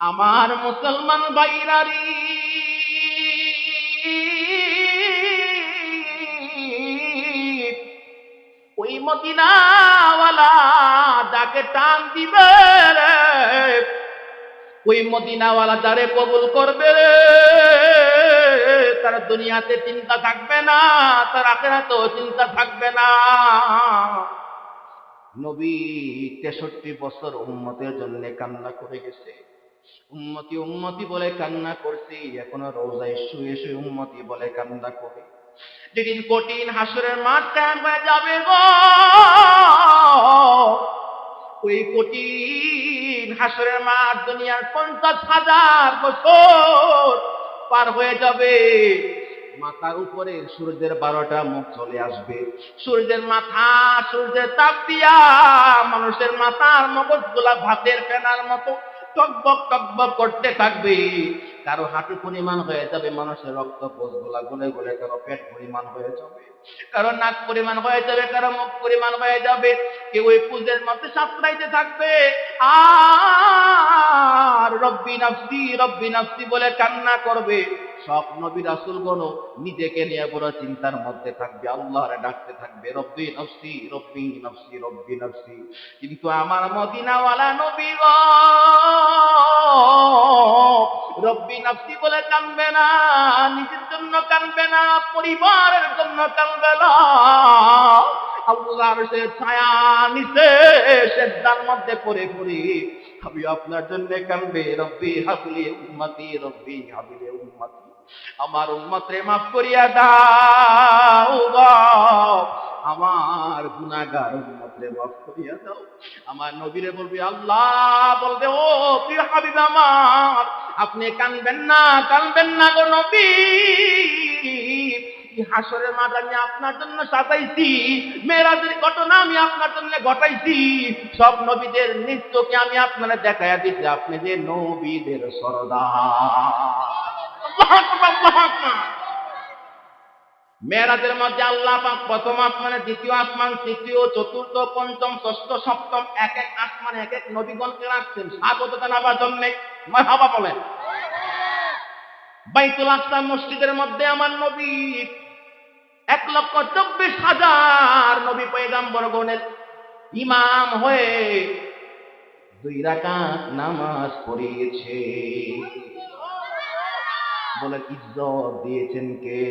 আমার মুসলমান ভাইরারি, ওই মদিনাওয়ালা যাকে টান দিবে রে, ওই মদিনাওয়ালা যারে কবুল করবে রে, তার দুনিয়াতে চিন্তা থাকবে না, তার আখিরাতেও চিন্তা থাকবে না। নবী 63 বছর উম্মতের জন্য কান্না করে গেছে। উম্মতি উম্মতি বলে কান্না করছি, এখনো রোজায় শুয়ে শুয়ে উম্মতি বলে কান্না করে। যেদিন কঠিন হাসরের মাঠ কায়েম হয়ে যাবে গো, ওই কঠিন হাসরের মাঠ দুনিয়ার 50,000 বছর পার হয়ে যাবে। মাথার উপরে সূর্যের 12টা মুখ চলে আসবে। সূর্যের মাথা, সূর্যের তাপ দিয়া মানুষের মাথার মগজগুলা ভাতের ফেনার মতো টকবক টকবক করতে থাকবে। কারো হাঁটু পরিমাণ হয়ে যাবে মানুষের রক্ত কোষগুলা গলে গলে, কারো পেট পরিমাণ হয়ে যাবে, কারো নাক পরিমাণ হয়ে যাবে, কারো মুখ পরিমাণ হয়ে যাবে। কেউ ওই পুজের মধ্যে সাঁতরাইতে থাকবে আর রব্বি নাফসি বলে কান্না করবে। সব নবী রাসূলগণ নিজেকে নিয়ে বড় চিন্তার মধ্যে থাকবে, আল্লাহরে ডাকতে থাকবে, রব্বি নাফসি রব্বি নাফসি রব্বি নাফসি। কিন্তু আমার মদিনাওয়ালা নবী গো, রব্বি নাফসি বলে কাঁদবে না, নিজের জন্য কাঁদবে না, পরিবারের জন্য কাঁদবে না, আল্লাহর সে ছায়া নিচে সেজদার মধ্যে পড়ে পড়ে আমি আপনার জন্য কাঁদবে, রব্বি হাবলি উম্মতি রব্বি হাবলি উম্মতি, আমার উম্মতরে মাফ করিয়া দাও গো, আমার গুনাহগার উম্মতরে মাফ করিয়া দাও। আমার নবীরে বলবি, আল্লাহ বলবে, ও প্রিয় হাবিব আমার, আপনি কাঁদবেন না গো নবী, হাসরের মাঠ আমি আপনার জন্য সাজাইছি, মেরাজের ঘটনা আমি আপনার জন্য ঘটাইছি, সব নবীদের নৃত্যকে আমি আপনারা দেখাইয়া দিচ্ছি, আপনি যে নবীদের সরদার। মেরাজের মধ্যে আল্লাহ পাক প্রথম আসমানে, দ্বিতীয় আসমান, তৃতীয়, চতুর্থ, পঞ্চম, ষষ্ঠ, সপ্তম, এক এক আসমানে এক এক নবীগণকে রাখছেন স্বাগত জানাবার জন্য। মারহাবা বলেন। বাইতুল আকসা মসজিদের মধ্যে আমার নবী 1,24,000 নবী পয়গম্বরগণের ইমাম হয়ে 2 রাকাত নামাজ পড়িয়েছে। বলে ইজ্জত দিয়েছেন কে?